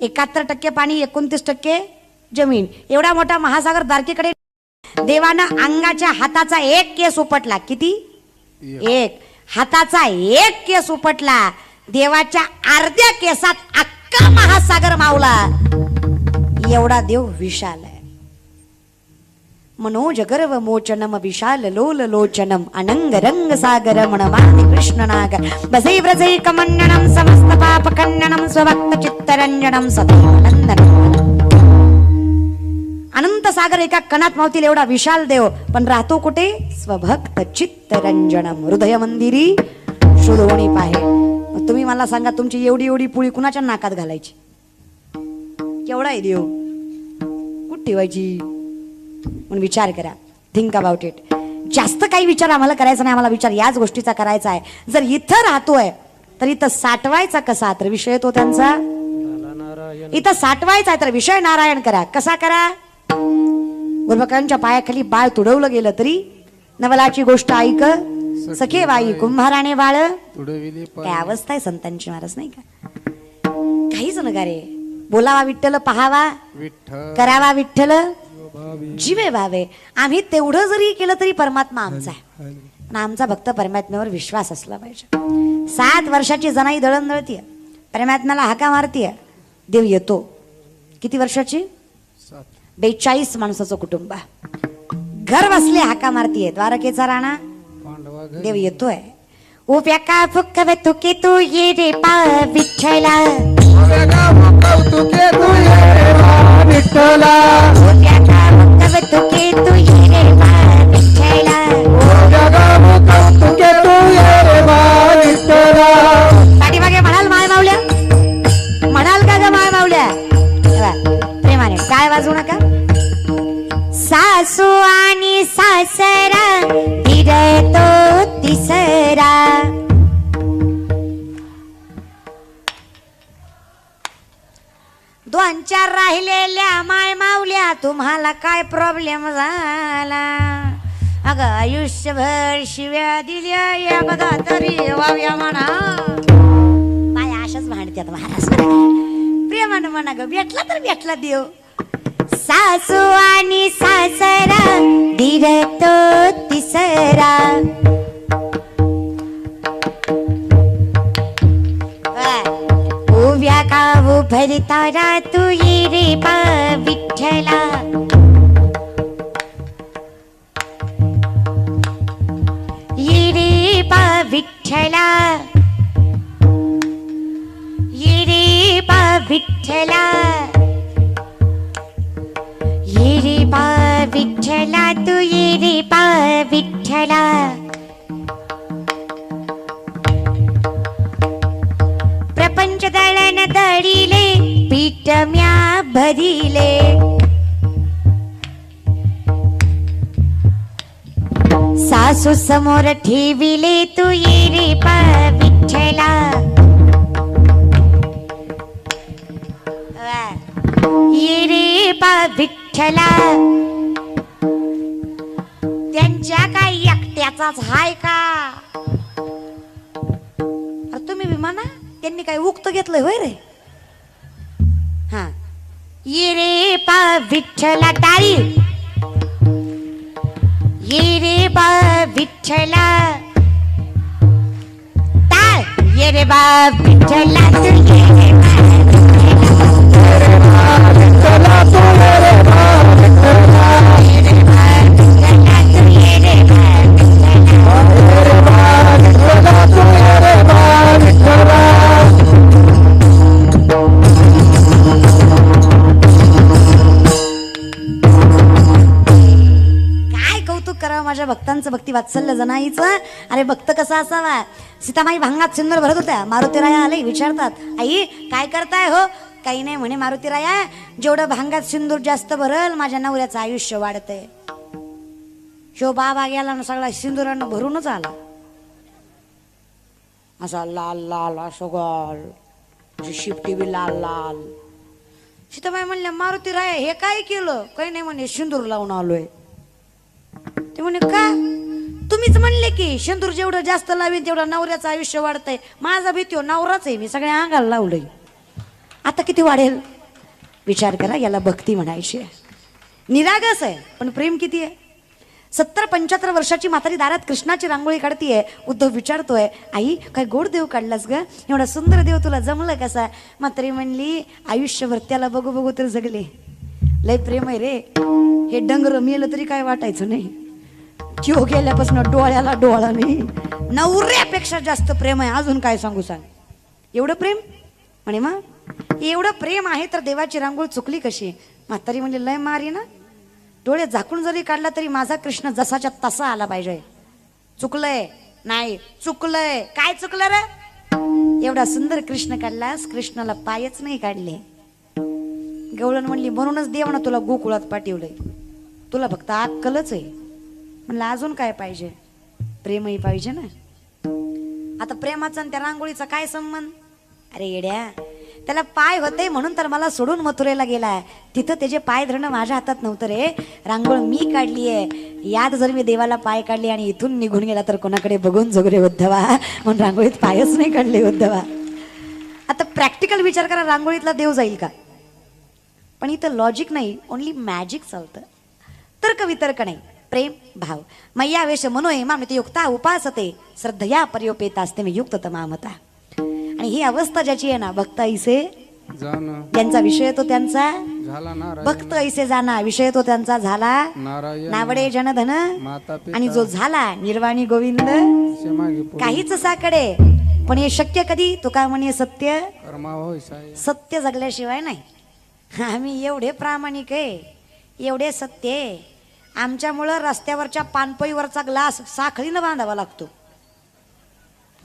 71% पाणी 29% जमीन, एवढा मोठा महासागर द्वारकेकडे देवानं अंगाच्या हाताचा एक केस उपटला. किती? एक. हाताचा एक केस उपटला, देवाच्या अर्ध्या केसात अख्खा महासागर मावला. एवढा देव विशाल आहे. मनोज गर्व मोचनम विशाल लोल लोचनम अनंग रंग सागर मनमानि कृष्ण नागर बसै व्रजै कमण्यनम समस्त पाप खण्डनम स्वभक्त चित्तरंजनम सदानंदनम. अनंत सागर एका कणात मावतील एवढा विशाल देव, पण राहतो कुठे? स्वभक्त चित्तरंजनम हृदय मंदिरी शोधोणी पाहे. मग तुम्ही मला सांगा, तुमची एवढी एवढी पुळी कुणाच्या नाकात घालायची? केवढा आहे देव, कुठे ठेवायची? म्हणून विचार करा. Think about it. जास्त काही विचार आम्हाला करायचा नाही, आम्हाला विचार याच गोष्टीचा करायचा आहे. जर इथं राहतोय तर इथं साठवायचा कसा? तर विषय तो त्यांचा. इथं साठवायचा आहे तर विषय नारायण करा. कसा करा? गुरुभकांच्या पायाखाली बाळ तुडवलं गेलं तरी नवलाची गोष्ट ऐक सखे बाई कुंभाराने बाळ तुडविले. काय अवस्था आहे संतांची महाराज, नाही का? काहीच नका रे. बोलावा विठ्ठल, पहावा करावा विठ्ठल, जीवे भावे. आम्ही तेवढं जरी केलं तरी परमात्मा आमचा आहे. पण आमचा भक्त परमात्म्यावर विश्वास असला पाहिजे. 7 वर्षाची जनाई दळण दळतीये, परमात्म्याला हाका मारतीये, देव येतो. किती वर्षाची? 42 माणसाचं कुटुंब, घर बसले हाका मारतीये. द्वारकेचा राणा देव येतोय. उभ्या का फुकवे तुके तू ये रे पा विठ्ठला, उभ्या का फुकवे तू ये रे पा विठ्ठला, उभ्या का फुकवे तुके तू ये रे पा विठ्ठला, उभ्या का फुकवे तुके तू ये रे पा विठ्ठला. पाठीमागे म्हणाल माय मावल्या, म्हणाल का ग माय मावल्या? प्रेमाने काय वाजवू नका. सासू आणि सासरा फिरतो तिसरा, दोन चार राहिलेल्या माय मावल्या, तुम्हाला काय प्रॉब्लेम झाला? अगं आयुष्यभर शिव्या दिल्या एकदा तरी वाव्या म्हणा. बाय अशाच भांडत्यात महाराज. प्रेमानं म्हणा ग, भेटला तर भेटला देव. सासू आणि सासरा धीरतो तिसरा, उभ्या का उभरतारा तू ये रे पा विठ्ठला, ये रे पा विठ्ठला, ये रे पा विठ्ठला, ये रे पा विठ्ठला, तू ये रे पा विठ्ठला. प्रपंच दळण दळिले पीठ म्या भरिले, सासू समोर ठेविले तू ये रे पा विठ्ठला, ये रे पा विठ्ठला. त्यांच्या काही एकट्याचाच हाय का? अरे तुम्ही विमाना, त्यांनी काही उक्त घेतलंय होय रे? हा, ये रे पा विठ्ठला टाळी, ये रे पा विठ्ठला टाळ, ये रे बा विठ्ठला तू ये रे बा विठ्ठला, तू ये रे बा विठ्ठला, ये रे बा विठ्ठला, तू ये रे बा विठ्ठला, ये रे बा विठ्ठला, तू ये रे बा विठ्ठला. काय कौतुक करावं माझ्या भक्तांचं, भक्ती वात्सल्य जनाईचं. अरे भक्त कसा असावा? सीतामाई भांगात सिंदूर भरत होत्या, मारुतीराया आले, विचारतात, आई काय करताय हो? काही नाही म्हणे मारुतीराया, जेवढं भांगात सिंदूर जास्त भरल माझ्या नवऱ्याचं आयुष्य वाढतंय. शो बाबा गेला ना, सगळा सिंदुरानं भरूनच आला, असा लाल लाल असं गाल, शिफ्टी बी लाल लाल. सीताबाई म्हणल्या मारुतीराया हे काय केलं? काही नाही म्हणे, सिंदूर लावून आलोय. ते म्हणे का? तुम्हीच म्हणले की सिंदूर जेवढं जास्त लावीन तेवढं नवऱ्याचं आयुष्य वाढतंय. माझा भीती नवराच आहे, मी सगळ्या अंगाला लावलंय. आता किती वाढेल विचार करा. याला भक्ती म्हणायची आहे. निरागस आहे पण प्रेम किती आहे. 70-75 वर्षाची म्हातारी दारात कृष्णाची रांगोळी काढतीये. उद्धव विचारतोय, आई काय गोड देव काढलास ग, एवढा सुंदर देव तुला जमलं कसा. म्हातारी म्हणली, आयुष्यभर त्याला बघू बघू तर जगले, लय प्रेम आहे रे. हे डंगर मेलं तरी काय वाटायचं नाही, जीव गेल्यापासून डोळ्याला डोळा नाही. नवऱ्यापेक्षा जास्त प्रेम आहे. अजून काय सांगू सांग. एवढं प्रेम म्हणे मग एवढं प्रेम आहे तर देवाची रांगोळी चुकली कशी. म्हातारी म्हणली, लय मारी ना, डोळे झाकून जरी काढला तरी माझा कृष्ण जसाच्या तसा आला पाहिजे. चुकलंय नाही, चुकलंय. काय चुकलं रे. एवढा सुंदर कृष्ण काढलास, कृष्णाला पायच नाही काढले. गवळण म्हणली, म्हणूनच देव ना तुला गोकुळात पाठवलंय, तुला फक्त अक्कलच आहे. म्हणलं अजून काय पाहिजे. प्रेमही पाहिजे ना. आता प्रेमाचा आणि त्या रांगोळीचा काय संबंध. अरे येड्या, त्याला पाय होते म्हणून तर मला सोडून मथुरेला गेलाय. तिथं त्याचे पाय धरणं माझ्या हातात नव्हतं रे. रांगोळ मी काढली आहे. यात जर मी देवाला पाय काढले आणि इथून निघून गेला तर कोणाकडे बघून जगू रे उद्धवा. म्हणून रांगोळीत पायच नाही काढले उद्धवा. आता प्रॅक्टिकल विचार करा, रांगोळीतला देव जाईल का. पण इथं लॉजिक नाही, ओनली मॅजिक चालतं. तर्क वितर्क नाही, प्रेम भाव. मय्या वेश मनोय मामित युक्ता उपासते श्रद्धया पर्योपेतास्ते मी युक्त तमामता. आणि ही अवस्था ज्याची आहे ना, भक्त ऐसे ज्यांचा विषय तो त्यांचा भक्त ऐसे जाना, विषय तो त्यांचा झाला नावडे जनधन. आणि जो झाला निर्वाणी गोविंद काहीच साकडे. पण हे शक्य कधी. तुका म्हणे सत्य सत्य जगल्याशिवाय नाही. आम्ही एवढे प्रामाणिक आहे, एवढे सत्य आहे. आमच्यामुळं रस्त्यावरच्या पानपईवरचा ग्लास साखळीनं बांधावा लागतो.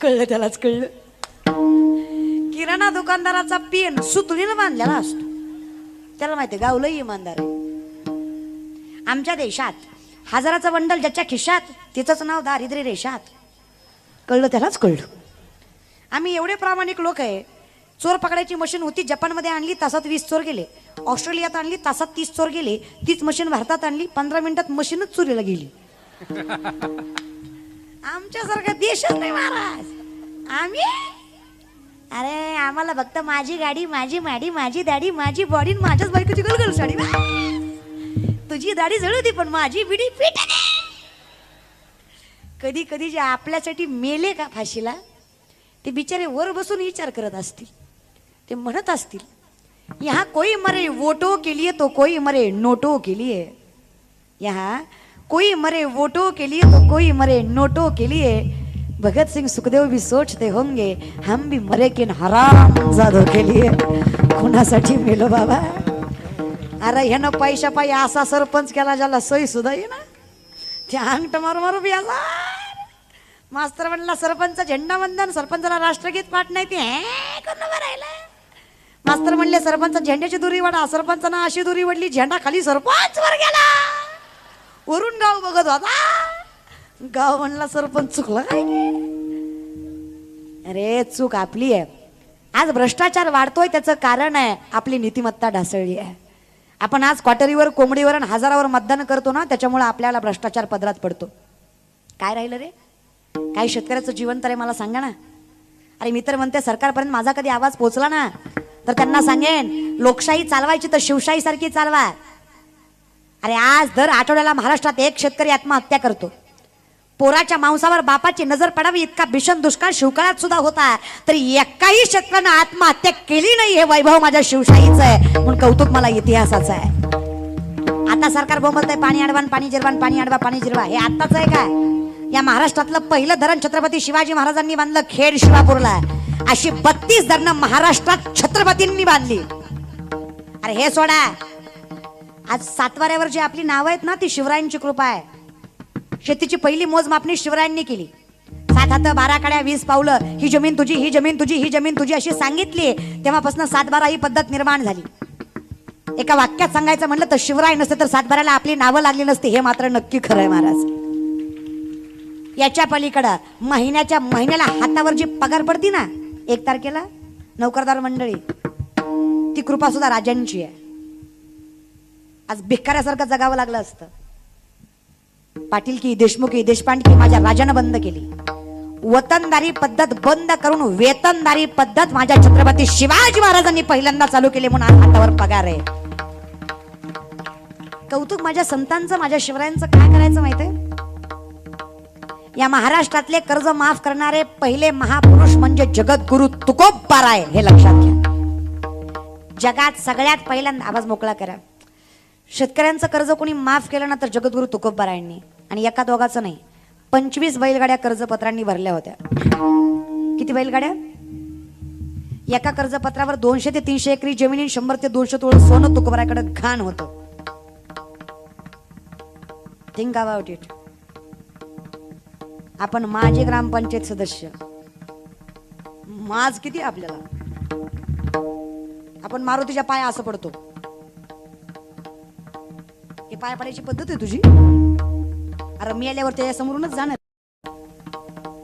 कळलं त्यालाच कळलं. किराणा दुकानदाराचा पेन सुतळीनं बांधलेला असतो, त्याला माहिती गावलं इमानदार आहे. आमच्या देशात हजाराचा बंडल ज्याच्या खिशात तिचंच नाव दारिद्र्य रेषात. कळलं त्यालाच कळलं. आम्ही एवढे प्रामाणिक लोक आहे. चोर पकडायची मशीन होती, जपानमध्ये आणली, तासात 20 चोर गेले. ऑस्ट्रेलियात आणली, तासात 30 चोर गेले. तीच मशीन भारतात आणली, 15 मिनिटात मशीनच चोरीला गेली. आमच्यासारखा देशच नाही महाराज. आम्ही अरे आम्हाला फक्त माझी गाडी, माझी माडी, माझी दाढी, माझी बॉडी, माझ्याच बायकोची गलगल साडी. तुझी दाढी जळू पण माझी बिडी फिट. कधी कधी जे आपल्यासाठी मेले का फाशीला, ते बिचारे वर बसून विचार करत असतील. ते म्हणत असतील, यहाँ कोई मरे वोटो के लिए तो कोई मरे नोटो के लिए. यहाँ कोई मरे वोटो के लिए तो कोई मरे नोटो के लिए. भगत सिंह सुखदेव भी सोचते होंगे हम भी मरे किन हरामजादों के लिए. कोणासाठी मेलो बाबा. अरे ह्यानं पैशा पायी असा सरपंच केला ज्याला सही सुद्धा ये ना. त्या अंगठ मारू मारू बी असा. मास्तर म्हणला सरपंच झेंडा वंदन, सरपंचाला राष्ट्रगीत पाठ नाही ते कोण भरायला. मास्तर म्हणले सरपंच झेंड्याची दुरी वाढा, सरपंचानं अशी दुरी वडली झेंडा खाली सरपंच वर गेला. वरून गाव बघत होता. गाव म्हणला सरपंच चुकला काय. अरे चूक आपली आहे. आज भ्रष्टाचार वाढतोय त्याचं कारण आहे आपली नीतिमत्ता ढासळली आहे. आपण आज क्वार्टरीवर, कोंबडीवर आणि हजारावर मतदान करतो ना, त्याच्यामुळे आपल्याला भ्रष्टाचार पदरात पडतो. काय राहिलं रे. काही शेतकऱ्याचं जीवन तर आहे मला सांगा ना. अरे मी तर म्हणते सरकारपर्यंत माझा कधी आवाज पोहोचला ना तर त्यांना सांगेन, लोकशाही चालवायची तर शिवशाही सारखी चालवा. अरे आज दर आठवड्याला महाराष्ट्रात एक शेतकरी आत्महत्या करतो. पोराच्या मांसावर बापाची नजर पडावी इतका भीषण दुष्काळ शिवकाळात सुद्धा होता, तरी एकाही शेतकऱ्यानं आत्महत्या केली नाही. हे वैभव माझ्या शिवशाहीचं आहे म्हणून कौतुक मला इतिहासाचं आहे. आता सरकार बोंबलतंय पाणी अडवान, पाणी जिरवान, पाणी अडवा, पाणी जिरवा. हे आताच आहे काय. या महाराष्ट्रातलं पहिलं धरण छत्रपती शिवाजी महाराजांनी बांधलं खेड शिवापूरला. अशी 32 धरणं महाराष्ट्रात छत्रपतींनी बांधली. अरे हे सोडा, आज सातवाऱ्यावर जी आपली नाव आहेत ना ती शिवरायांची कृपा आहे. शेतीची पहिली मोजमापणी शिवरायांनी केली. 7 हात 12 काड्या 20 पावलं, ही जमीन तुझी, ही जमीन तुझी, ही जमीन तुझी अशी सांगितली. तेव्हापासून 7-12 ही पद्धत निर्माण झाली. एका वाक्यात सांगायचं म्हणलं तर शिवराय नसते तर 7-12ला आपली नावं लागली नसती. हे मात्र नक्की खरं आहे महाराज. याच्या पलीकडं महिन्याला हातावर जी पगार पडती ना 1 तारखेला नोकरदार मंडळी, ती कृपा सुद्धा राजांची आहे. आज भिकाऱ्यासारखं जगावं लागलं असतं. पाटील की, देशमुखी, देशपांडकी माझ्या राजानं बंद केली. वतनदारी पद्धत बंद करून वेतनदारी पद्धत माझ्या छत्रपती शिवाजी महाराजांनी पहिल्यांदा चालू केली म्हणून आज हातावर पगार आहे. कौतुक माझ्या संतांचं, माझ्या शिवरायांचं. काय करायचं माहितीये, या महाराष्ट्रातले कर्ज माफ करणारे पहिले महापुरुष म्हणजे जगद्गुरु तुकोबाराय. हे लक्षात घ्या. जगात सगळ्यात पहिल्यांदा, आवाज मोकळा करा, शेतकऱ्यांचं कर्ज कोणी माफ केलं ना तर जगद्गुरु तुकोबारायांनी. आणि एका दोघाचं नाही, 25 बैलगाड्या कर्जपत्रांनी भरल्या होत्या. किती बैलगाड्या? एका कर्जपत्रावर 200 ते 300 एकरी जमिनी, 100 ते 200 तोळ सोनं तुकोबाराकडे घाण होतं. Think about it. आपण माजी ग्रामपंचायत सदस्य, माज किती आपल्याला, आपण मारुतीच्या पाया असं पडतो. हे पाया पडायची पद्धत आहे तुझी? अरे मी आल्यावर त्या समोरूनच जाणार.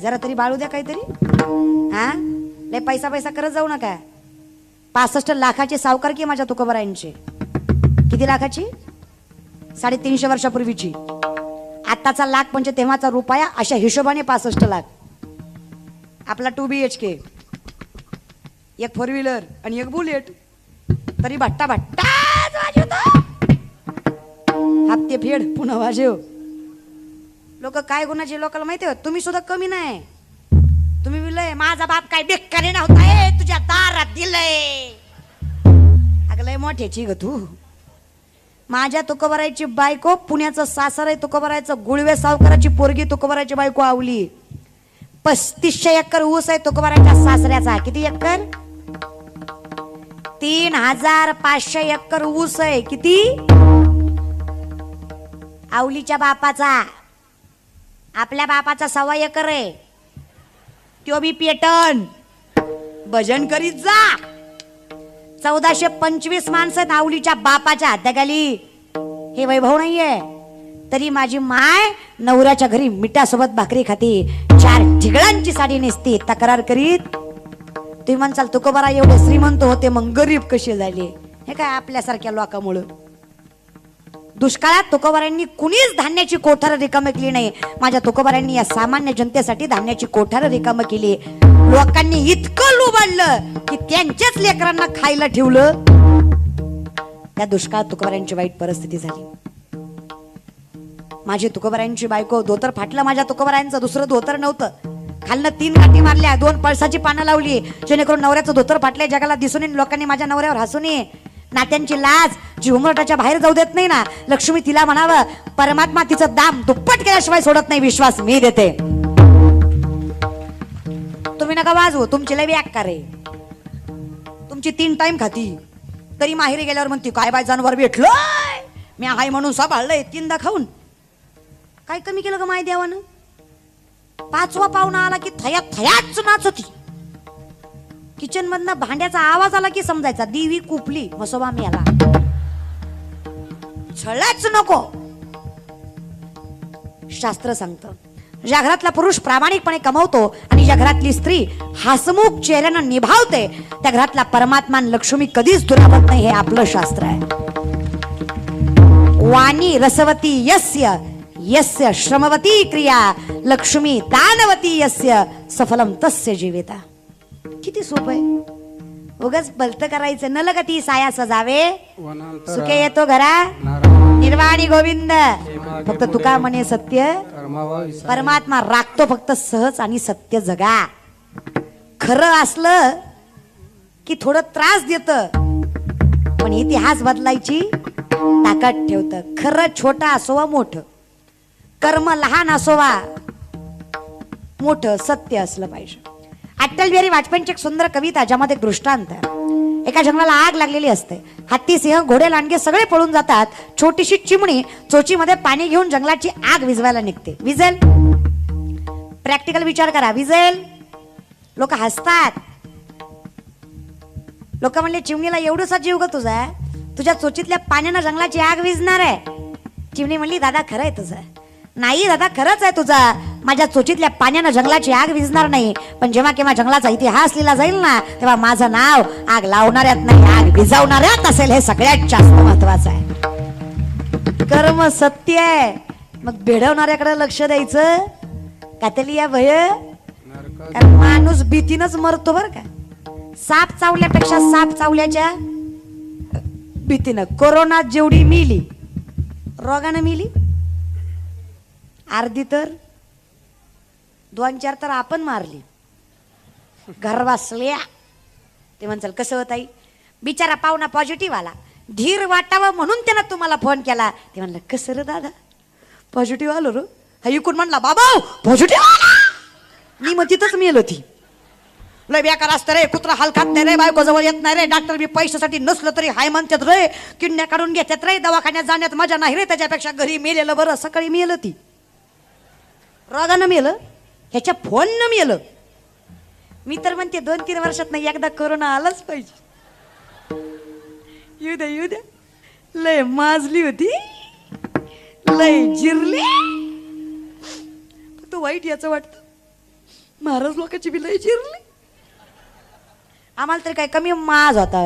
जरा तरी बाळू द्या काहीतरी. हा, लय पैसा पैसा करत जाऊ नका. 65 लाखाची सावकारकी माझ्या तुकोबारायांची. किती लाखाची? 350 वर्षापूर्वीची. आताचा लाख म्हणजे तेव्हाचा रुपया, अशा हिशोबाने 65 लाख. आपला 2 BHK, एक 4 व्हीलर आणि एक बुलेट, तरी भट्टा भट्टा वाजवतो. हप्ते फेड पुन्हा वाजव. लोक काय गुणाचे, लोकांना माहिती आहे. तुम्ही सुद्धा कमी नाही. तुम्ही विलय माझा बाप काय बेकारी नव्हता, तुझ्या दारात दिलंय. अगं लय मोठ्याची ग तू. माझ्या तुकोबारायची बायको पुण्याचं सासर आहे. तुकोबारायचं गुळवे सावकाराची पोरगी तुकोबारायची बायको आवली. 3500 एकर ऊस आहे तुकोबारायच्या सासऱ्याचा. किती एकर? 3500 एकर ऊस आहे. किती? आवलीच्या बापाचा. आपल्या बापाचा 1.25 एकर आहे. त्यो बी पेटन. भजन करीत जा. 1425 माणसं आवलीच्या बापाच्या हाताखाली. हे वैभव नाहीये. तरी माझी माय नवऱ्याच्या घरी मिठासोबत भाकरी खाती, 4 ठिगळांची साडी नेसती, तक्रार करीत. तुम्ही म्हणसाल तुकोबारा एवढे श्रीमंत होते मग गरीब कसे झाले? हे काय आपल्यासारख्या लोकांमुळं. दुष्काळात तुकोबारांनी कुणीच धान्याची कोठार रिकामी केली नाही. माझ्या तुकोबारांनी या सामान्य जनतेसाठी धान्याची कोठार रिकामी केली. लोकांनी इतकं लुबाडलं की त्यांच्याच लेकरांना खायला ठेवलं. त्या दुष्काळात तुकोबारांची वाईट परिस्थिती झाली. माझी तुकोबारांची बायको, धोतर फाटलं माझ्या तुकोबारांचं, दुसरं धोतर नव्हतं. खालनं 3 गाठी मारल्या, 2 पळसाची पानं लावली जेणेकरून नवऱ्याचं धोतर फाटले जगाला दिसून येईल. लोकांनी माझ्या नवऱ्यावर हसून ये. नात्यांची लाज जी उमरटाच्या बाहेर जाऊ देत नाही ना, लक्ष्मी तिला म्हणावं परमात्मा तिचं दाम दुप्पट केल्याशिवाय सोडत नाही. विश्वास मी देते. तुम्ही नका वाजवू, तुमची लय व्याकार आहे. तुमची 3 टाइम खाती, तरी माहेरी गेल्यावर म्हणती काय बाय जनावर भेटलोय, मी हाय म्हणून सांभाळलंय 3दा खाऊन. काय कमी केलं ग माय देवानं? 5वा पाहुणा आला की थयात थयाच नाचती. किचन मधनं भांड्याचा आवाज आला की समजायचा देवी कुपली, मसोबा मी आला. छळच नको. शास्त्र सांगतं ज्या घरातला पुरुष प्रामाणिकपणे कमवतो आणि ज्या घरातली स्त्री हसमुख चेहऱ्यानं निभावते त्या घरातला परमात्मा लक्ष्मी कधीच दुरावत नाही. हे आपलं शास्त्र आहे. वाणी रसवती यस्य यस्य श्रमवती क्रिया लक्ष्मी दानवती यस्य सफलम तस्य जीविता. किती सोपं आहे. उगाच भलत करायचं. न लगती साया सजावे सुखे येतो घरा निर्वाणी गोविंद. फक्त तुका म्हणे सत्य परमात्मा राखतो फक्त सहज आणि सत्य जगा. खरं असलं की थोडं त्रास देत पण इतिहास बदलायची ताकद ठेवतं. खरं छोटा असो वा मोठं, कर्म लहान असो वा मोठं, सत्य असलं पाहिजे. अटल बिहारी वाजपेयींची एक सुंदर कविता ज्यामध्ये एक दृष्टांत आहे. एका जंगलाला आग लागलेली असते. हत्ती, सिंह, घोडे, लांडगे सगळे पळून जातात. छोटीशी चिमणी चोचीमध्ये पाणी घेऊन जंगलाची आग विझवायला निघते. विझेल? प्रॅक्टिकल विचार करा. विझेल? लोक हसतात. लोक म्हणले चिमणीला एवढंसा जीव ग तुझा, तुझ्या चोचीतल्या पाण्यानं जंगलाची आग विझणार आहे. चिमणी म्हणली दादा खरं आहे तुझं. नाही दादा खरंच आहे तुझा, माझ्या चोचीतल्या पाण्यानं जंगलाची आग विझणार नाही. पण जेव्हा केव्हा जंगलाचा इतिहास लिहिला जाईल ना तेव्हा माझं नाव आग लावणाऱ्यात नाही आग विझवणाऱ्यात असेल. हे सगळ्यात जास्त महत्वाचं आहे. कर्म सत्य आहे, मग भेडवणाऱ्याकडे लक्ष द्यायचं. कातली या भय कारण माणूस भीतीनच मरतो बर का. साप चावल्यापेक्षा साप चावल्याच्या भीतीनं. कोरोनात जेवढी मिली रोगानं मिली अर्धी तर 2-4 तर आपण मारली घर बसल्या. ते म्हणचाल कसं होत आई बिचारा पाहुणा पॉझिटिव्ह आला धीर वाटावं म्हणून त्यानं तुम्हाला फोन केला. ते म्हणलं कसं रे दादा पॉझिटिव्ह आलो रो. हा इकून म्हणला बाबा पॉझिटिव्ह आला. मी मग तिथंच मेल होती. लय बेकार असतं रे कुत्रा हाल खात नाही रे बायको जवळ येत नाही रे डाक्टर बी पैशासाठी नसलं तरी हाय म्हणतात रे किडण्या काढून घेतात रे दवाखान्यात जाण्यात मजा नाही रे त्याच्यापेक्षा घरी मेलेलं बरं. सकाळी मेलं ती रोगानं मेलं ह्याच्या फोननं मेलं. मी तर म्हणते 2-3 वर्षात नाही एकदा कोरोना आलाच पाहिजे. येऊ द्या लय माजली होती लय जिरली. फक्त वाईट याचं वाटतं महाराज लोकांची बी लय जिरली. आम्हाला तरी काय कमी माज होता.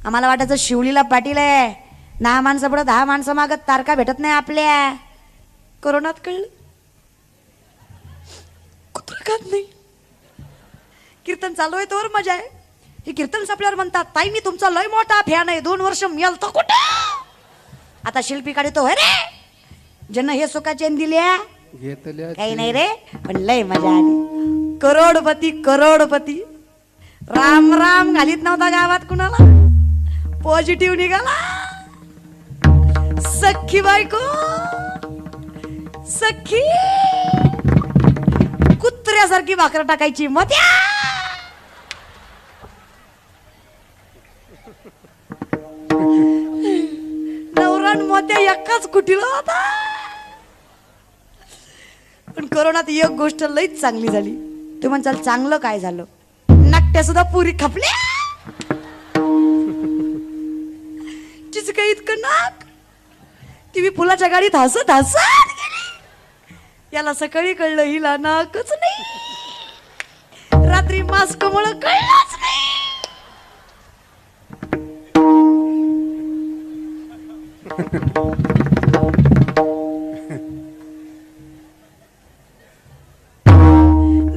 आम्हाला वाटायचं शिवलीला पाटील आहे 9 माणसं पुढं 10 माणसं मागत तारका भेटत नाही आपल्या. कोरोनात कळलं कुत्र खात नाही. कीर्तन चालू आहे तोवर मजा आहे. हे कीर्तन संपल्यावर म्हणतात ताई मी तुमचा लय मोठा फॅन आहे 2 वर्ष मिळतो कुठं. आता शिल्पी काढतो रे ज्यांना हे सुखाचे दिल्या काही नाही रे पण लय मजा आली. करोडपती राम राम घालीत नव्हता गावात कुणाला. पॉझिटिव्ह निघाला. सख्खी बायको सख्खी कुत्र्यासारखी भाकर टाकायची मत्या. नवरान मोत्या एकाच कुटीला होता. पण कोरोनात एक गोष्ट लईच चांगली झाली. तू म्हणचाल चांगलं काय झालं नाट्या सुद्धा पुरी खपल्या. तिचं काही इतकं नाक ती मी फुलाच्या गाडीत हसत गेली. याला सकाळी कळलं हिला नाकच नाही. रात्री मास्क मुळे कळलंच नाही.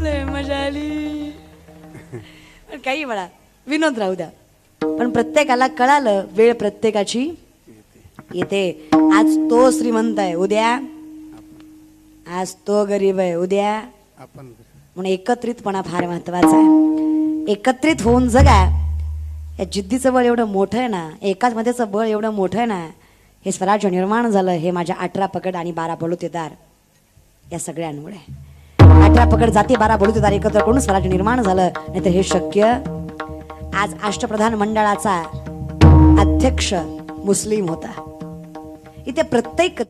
लय मजा आली. पण काही म्हणा विनोद राहू द्या पण प्रत्येकाला कळालं वेळ प्रत्येकाची येते. आज तो श्रीमंत आहे उद्या आज तो गरीब आहे उद्या आपण. म्हणून एकत्रितपणा फार महत्वाचा आहे. एकत्रित होऊन जगा. या जिद्दीचं बळ एवढं मोठं आहे ना एकाच मध्येचं बळ एवढं मोठं आहे ना. हे स्वराज्य निर्माण झालं हे माझ्या 18 पकड आणि 12 बलुतेदार या सगळ्यांमुळे. 18 पकड जाती 12 बलुतेदार एकत्र करून स्वराज्य निर्माण झालं. नाहीतर हे शक्य. आज अष्टप्रधान मंडळाचा अध्यक्ष मुस्लिम होता. इथे प्रत्येक